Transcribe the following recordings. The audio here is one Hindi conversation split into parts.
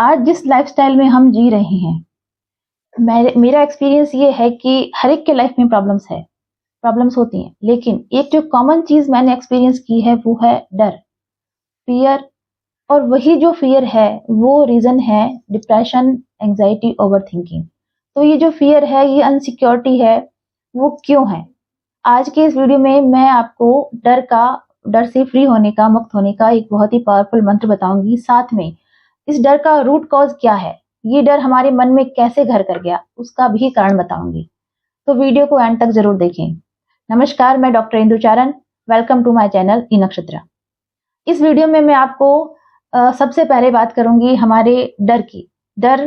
आज जिस लाइफस्टाइल में हम जी रहे हैं, मेरा एक्सपीरियंस ये है कि हर एक के लाइफ में प्रॉब्लम्स होती हैं, लेकिन एक जो कॉमन चीज मैंने एक्सपीरियंस की है वो है डर, फियर। और वही जो फियर है वो रीजन है डिप्रेशन, एंजाइटी, ओवर थिंकिंग। तो ये जो फियर है, ये अनसिक्योरिटी है, वो क्यों है? आज के इस वीडियो में मैं आपको डर से फ्री होने का, मुक्त होने का एक बहुत ही पावरफुल मंत्र बताऊंगी। साथ में इस डर का रूट कॉज क्या है, ये डर हमारे मन में कैसे घर कर गया, उसका भी कारण बताऊंगी। तो वीडियो को एंड तक जरूर देखें। नमस्कार, मैं doctor Indu Charan. Welcome to my channel e Nakshatra. इस वीडियो में मैं आपको सबसे पहले बात करूंगी हमारे डर की। डर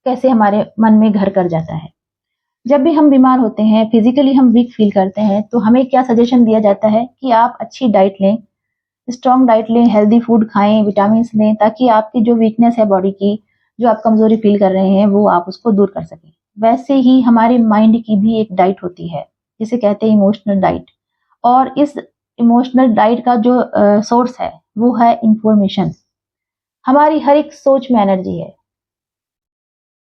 कैसे हमारे मन में घर कर जाता है। जब भी हम बीमार होते हैं, फिजिकली हम वीक फील करते हैं, तो हमें क्या सजेशन दिया जाता है कि आप अच्छी डाइट लें, स्ट्रॉन्ग डाइट लें, हेल्दी फूड खाएं, विटामिन लें, ताकि आपकी जो वीकनेस है बॉडी की, जो आप कमजोरी फील कर रहे हैं, वो आप उसको दूर कर सकें। वैसे ही हमारे माइंड की भी एक डाइट होती है, जिसे कहते हैं इमोशनल डाइट। और इस इमोशनल डाइट का जो सोर्स है वो है इंफॉर्मेशन। हमारी हर एक सोच में एनर्जी है।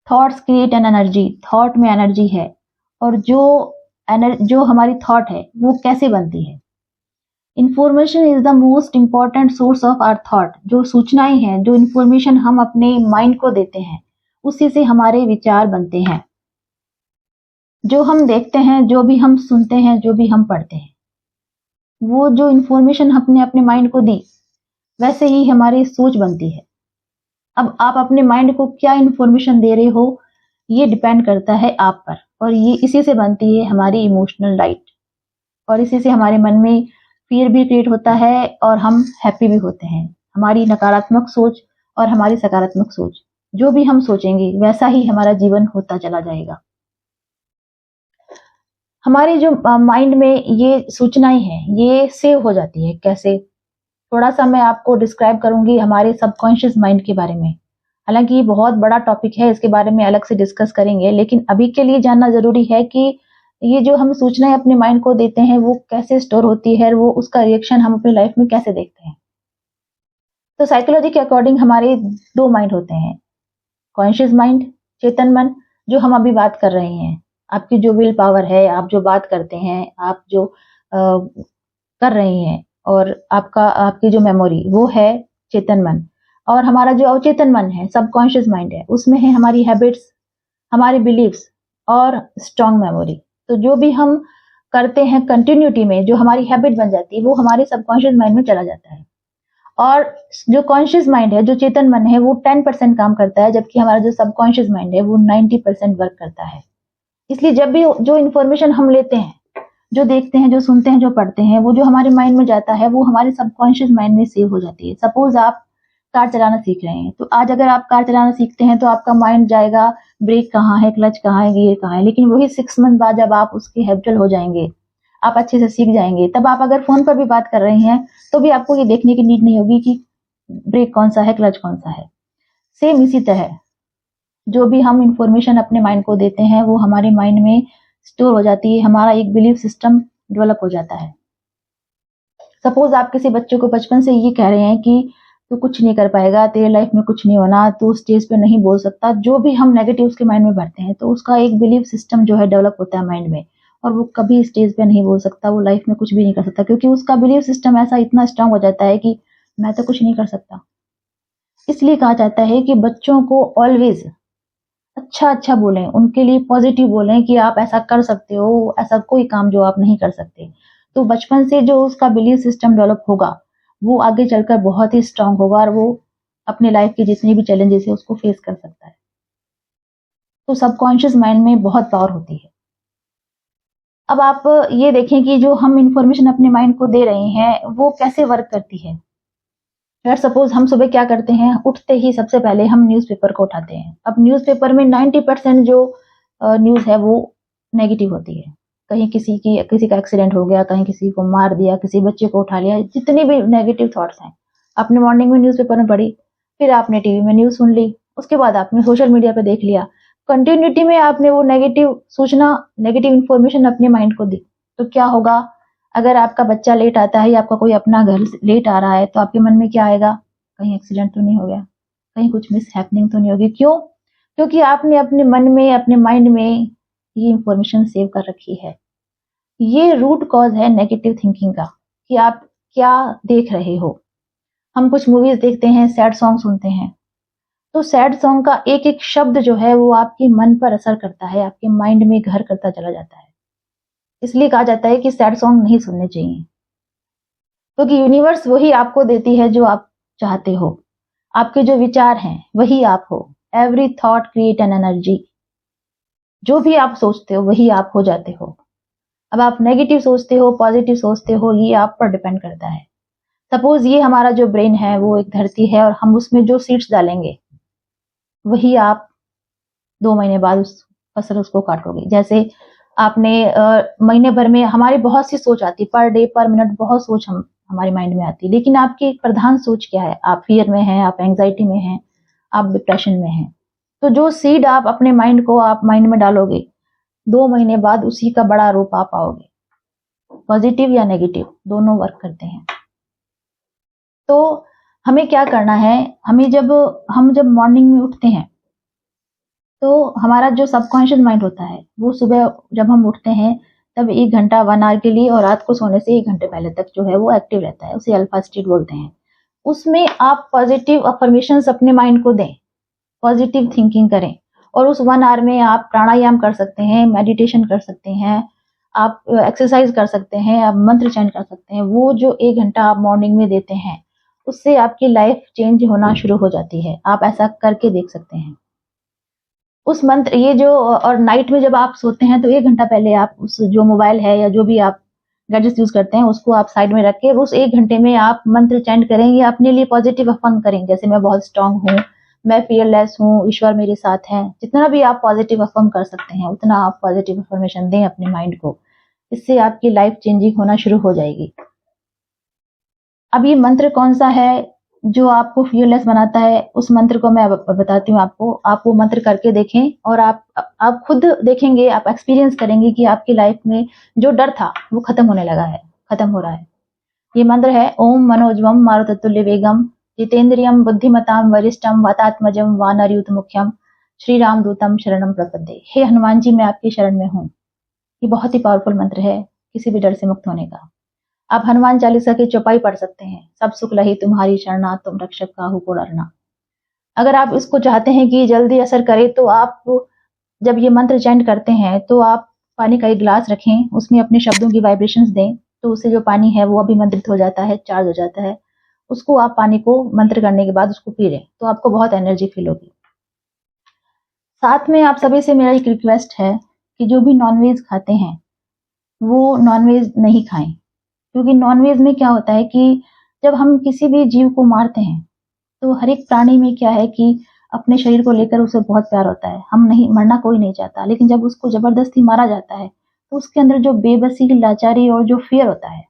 Thoughts create an energy, thought में एनर्जी है। और जो हमारी थॉट है वो कैसे बनती है? Information is the most important source of our thought. जो सूचनाएं हैं, जो इंफॉर्मेशन हम अपने माइंड को देते हैं, उसी से हमारे विचार बनते हैं। जो हम देखते हैं, जो भी हम सुनते हैं, जो भी हम पढ़ते हैं, वो जो इंफॉर्मेशन हमने अपने माइंड को दी, वैसे ही हमारी सोच बनती है। अब आप अपने माइंड को क्या इंफॉर्मेशन दे रहे हो, ये डिपेंड करता है आप पर। और ये इसी से बनती है हमारी इमोशनल डाइट। और इसी से हमारे मन में फियर भी क्रिएट होता है और हम हैप्पी भी होते हैं। हमारी नकारात्मक सोच और हमारी सकारात्मक सोच, जो भी हम सोचेंगे वैसा ही हमारा जीवन होता चला जाएगा। हमारे जो माइंड में ये सूचनाएं हैं, ये सेव हो जाती है कैसे? थोड़ा सा मैं आपको डिस्क्राइब करूंगी हमारे सबकॉन्शियस माइंड के बारे में। हालांकि ये बहुत बड़ा टॉपिक है, इसके बारे में अलग से डिस्कस करेंगे, लेकिन अभी के लिए जानना जरूरी है कि ये जो हम सूचनाएं अपने माइंड को देते हैं वो कैसे स्टोर होती है, वो उसका रिएक्शन हम अपनी लाइफ में कैसे देखते हैं। तो साइकोलॉजी के अकॉर्डिंग हमारे दो माइंड होते हैं। कॉन्शियस माइंड, चेतन मन, जो हम अभी बात कर रहे हैं। आपकी जो विल पावर है, आप जो बात करते हैं, आप जो कर रहे हैं, और आपकी जो मेमोरी, वो है चेतन मन। और हमारा जो अवचेतन मन है, सबकॉन्शियस माइंड है, उसमें है हमारी हैबिट्स, हमारी बिलीव्स और स्ट्रॉन्ग मेमोरी। तो जो भी हम करते हैं कंटिन्यूटी में, जो हमारी हैबिट बन जाती है, वो हमारे सबकॉन्शियस माइंड में चला जाता है। और जो कॉन्शियस माइंड है, जो चेतन मन है, वो 10% काम करता है, जबकि हमारा जो सबकॉन्शियस माइंड है वो 90% वर्क करता है। इसलिए जब भी जो इन्फॉर्मेशन हम लेते हैं, जो देखते हैं, जो सुनते हैं, जो पढ़ते हैं, वो जो हमारे माइंड में जाता है, वो हमारे सबकॉन्शियस माइंड में सेव हो जाती है। सपोज आप कार चलाना सीख रहे हैं, तो आज अगर आप कार चलाना सीखते हैं तो आपका माइंड जाएगा ब्रेक कहाँ है, क्लच कहाँ है, गियर कहाँ है। लेकिन वही 6 मंथ बाद जब आप उसके हैबिचुअल हो जाएंगे, आप अच्छे से सीख जाएंगे, तब आप अगर फोन पर भी बात कर रहे हैं तो भी आपको ये देखने की नीड नहीं होगी कि ब्रेक कौन सा है, क्लच कौन सा है। सेम इसी तरह जो भी हम इंफॉर्मेशन अपने माइंड को देते हैं, वो हमारे माइंड में स्टोर हो जाती है। हमारा एक बिलीफ सिस्टम डेवलप हो जाता है। सपोज आप किसी बच्चे को बचपन से ये कह रहे हैं कि तू कुछ नहीं कर पाएगा, तेरे लाइफ में कुछ नहीं होना, तू स्टेज पे नहीं बोल सकता। जो भी हम नेगेटिव उसके माइंड में भरते हैं, तो उसका एक बिलीफ सिस्टम जो है डेवलप होता है माइंड में। और वो कभी स्टेज पे नहीं बोल सकता, वो लाइफ में कुछ भी नहीं कर सकता, क्योंकि उसका बिलीफ सिस्टम ऐसा इतना स्ट्रांग हो जाता है कि मैं तो कुछ नहीं कर सकता। इसलिए कहा जाता है कि बच्चों को ऑलवेज अच्छा बोलें, उनके लिए पॉजिटिव बोलें कि आप ऐसा कर सकते हो, ऐसा कोई काम जो आप नहीं कर सकते। तो बचपन से जो उसका बिलीफ सिस्टम डेवलप होगा, वो आगे चलकर बहुत ही स्ट्रांग होगा और वो अपने लाइफ की जितनी भी चैलेंजेस है उसको फेस कर सकता है। तो सबकॉन्शियस माइंड में बहुत पावर होती है। अब आप ये देखें कि जो हम इंफॉर्मेशन अपने माइंड को दे रहे हैं, वो कैसे वर्क करती है। अगर सपोज हम सुबह क्या करते हैं, उठते ही सबसे पहले हम न्यूज़पेपर को उठाते हैं। अब न्यूज़पेपर में 90% जो न्यूज़ है वो नेगेटिव होती है। कहीं किसी का एक्सीडेंट हो गया, कहीं किसी को मार दिया, किसी बच्चे को उठा लिया, जितनी भी नेगेटिव थॉट्स हैं, आपने मॉर्निंग में न्यूज़पेपर में पढ़ी, फिर आपने टीवी में न्यूज़ सुन ली, उसके बाद आपने सोशल मीडिया पे देख लिया। कंटिन्यूटी में आपने वो नेगेटिव सूचना, नेगेटिव इंफॉर्मेशन अपने माइंड को दी। तो क्या होगा? अगर आपका बच्चा लेट आता है या आपका कोई अपना घर लेट आ रहा है, तो आपके मन में क्या आएगा? कहीं एक्सीडेंट तो नहीं हो गया, कहीं कुछ मिस हैपनिंग तो नहीं होगी। क्यों? क्योंकि आपने अपने मन में, अपने माइंड में ये इंफॉर्मेशन सेव कर रखी है। ये रूट कॉज है नेगेटिव थिंकिंग का, कि आप क्या देख रहे हो। हम कुछ मूवीज देखते हैं, सैड सॉन्ग सुनते हैं, तो सैड सॉन्ग का एक एक शब्द जो है वो आपके मन पर असर करता है, आपके माइंड में घर करता चला जाता है। इसलिए कहा जाता है कि सैड सॉन्ग नहीं सुनने चाहिए, क्योंकि यूनिवर्स वही आपको देती है जो आप चाहते हो। आपके जो विचार हैं वही आप हो। Every thought create an energy. जो भी आप सोचते हो वही आप हो जाते हो। अब आप नेगेटिव सोचते हो, पॉजिटिव सोचते हो, ये आप पर डिपेंड करता है। सपोज ये हमारा जो ब्रेन है वो एक धरती है, और हम उसमें जो सीड्स डालेंगे वही आप 2 महीने बाद उस फसल उसको काटोगे। जैसे आपने महीने भर में हमारी बहुत सी सोच आती है, पर डे पर मिनट बहुत सोच हमारे माइंड में आती है, लेकिन आपकी प्रधान सोच क्या है? आप फियर में हैं, आप एंग्जाइटी में हैं, आप डिप्रेशन में हैं। तो जो सीड आप अपने माइंड को आप माइंड में डालोगे, 2 महीने बाद उसी का बड़ा रूप आप पाओगे। पॉजिटिव या नेगेटिव दोनों वर्क करते हैं। तो हमें क्या करना है, हमें जब मॉर्निंग में उठते हैं तो हमारा जो सबकॉन्शियस माइंड होता है वो सुबह जब हम उठते हैं तब 1 घंटा 1 आवर के लिए, और रात को सोने से 1 घंटे पहले तक जो है वो एक्टिव रहता है। उसे अल्फा स्टेट बोलते हैं। उसमें आप पॉजिटिव अफर्मेशंस अपने माइंड को दें, पॉजिटिव थिंकिंग करें, और उस 1 आवर में आप प्राणायाम कर सकते हैं, मेडिटेशन कर सकते हैं, आप एक्सरसाइज कर सकते हैं, आप मंत्र चैंट कर सकते हैं। वो जो 1 घंटा आप मॉर्निंग में देते हैं उससे आपकी लाइफ चेंज होना शुरू हो जाती है। आप ऐसा करके देख सकते हैं। उस मंत्र ये जो, और नाइट में जब आप सोते हैं तो 1 घंटा पहले आप उस जो मोबाइल है या जो भी आप गैजेट्स यूज करते हैं उसको आप साइड में रख के उस 1 घंटे में आप मंत्र चैंट करेंगे, अपने लिए पॉजिटिव अफर्म करेंगे। जैसे मैं बहुत स्ट्रांग हूँ, मैं फियरलेस हूँ, ईश्वर मेरे साथ है। जितना भी आप पॉजिटिव अफर्म कर सकते हैं उतना आप पॉजिटिव अफर्मेशन दें अपने माइंड को। इससे आपकी लाइफ चेंजिंग होना शुरू हो जाएगी। अब ये मंत्र कौन सा है जो आपको फियरलेस बनाता है, उस मंत्र को मैं बताती हूँ आपको। आप वो मंत्र करके देखें और आप खुद देखेंगे, आप एक्सपीरियंस करेंगे कि आपकी लाइफ में जो डर था वो खत्म होने लगा है, खत्म हो रहा है। ये मंत्र है ओम मनोजवम मारुततुल्य वेगम जितेंद्रियम बुद्धिमताम वरिष्ठम वातात्मजम वानरयुत मुख्यम श्री राम दूतम शरणम प्रपद्ये। हे हनुमान जी, मैं आपकी शरण में हूँ। ये बहुत ही पावरफुल मंत्र है किसी भी डर से मुक्त होने का। आप हनुमान चालीसा की चौपाई पढ़ सकते हैं। सब सुख लही तुम्हारी शरणा, तुम रक्षक काहू को डरना। अगर आप इसको चाहते हैं कि जल्दी असर करे तो आप जब ये मंत्र चैंट करते हैं तो आप पानी का एक गिलास रखें, उसमें अपने शब्दों की वाइब्रेशंस दें, तो उससे जो पानी है वो अभिमंत्रित हो जाता है, चार्ज हो जाता है। उसको आप पानी को मंत्र करने के बाद उसको पी लें तो आपको बहुत एनर्जी फील होगी। साथ में आप सभी से मेरा एक रिक्वेस्ट है कि जो भी नॉनवेज खाते हैं वो नॉनवेज नहीं खाएं। क्योंकि नॉनवेज में क्या होता है कि जब हम किसी भी जीव को मारते हैं तो हर एक प्राणी में क्या है कि अपने शरीर को लेकर उसे बहुत प्यार होता है। हम नहीं मरना कोई नहीं चाहता, लेकिन जब उसको जबरदस्ती मारा जाता है तो उसके अंदर जो बेबसी, लाचारी और जो फियर होता है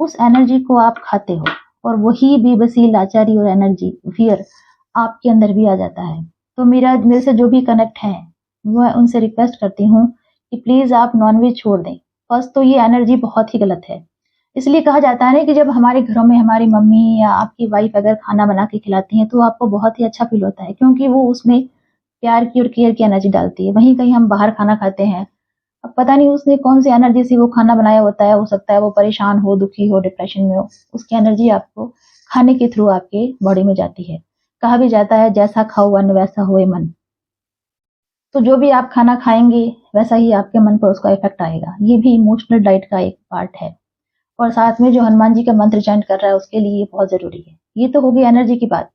उस एनर्जी को आप खाते हो, और वही बेबसी, लाचारी और एनर्जी, फियर आपके अंदर भी आ जाता है। तो मेरे से जो भी कनेक्ट है मैं उनसे रिक्वेस्ट करती हूँ कि प्लीज आप नॉनवेज छोड़ दें। फर्स्ट तो ये एनर्जी बहुत ही गलत है। इसलिए कहा जाता है ना कि जब हमारे घरों में हमारी मम्मी या आपकी वाइफ अगर खाना बना के खिलाती हैं तो आपको बहुत ही अच्छा फील होता है, क्योंकि वो उसमें प्यार की और केयर की एनर्जी डालती है। वहीं कहीं हम बाहर खाना खाते हैं, अब पता नहीं उसने कौन सी एनर्जी से वो खाना बनाया होता है। हो सकता है वो परेशान हो, दुखी हो, डिप्रेशन में हो, उसकी एनर्जी आपको खाने के थ्रू आपके बॉडी में जाती है। कहा भी जाता है जैसा खाओ अन्न वैसा होए मन। तो जो भी आप खाना खाएंगे वैसा ही आपके मन पर उसका इफेक्ट आएगा। ये भी इमोशनल डाइट का एक पार्ट है। और साथ में जो हनुमान जी का मंत्र चैंट कर रहा है उसके लिए ये बहुत जरूरी है। ये तो होगी एनर्जी की बात।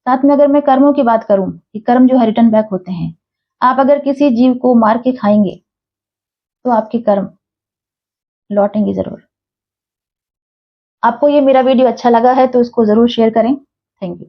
साथ में अगर मैं कर्मों की बात करूं कि कर्म जो है रिटर्न बैक होते हैं, आप अगर किसी जीव को मार के खाएंगे तो आपके कर्म लौटेंगे जरूर। आपको ये मेरा वीडियो अच्छा लगा है तो इसको जरूर शेयर करें। Thank you.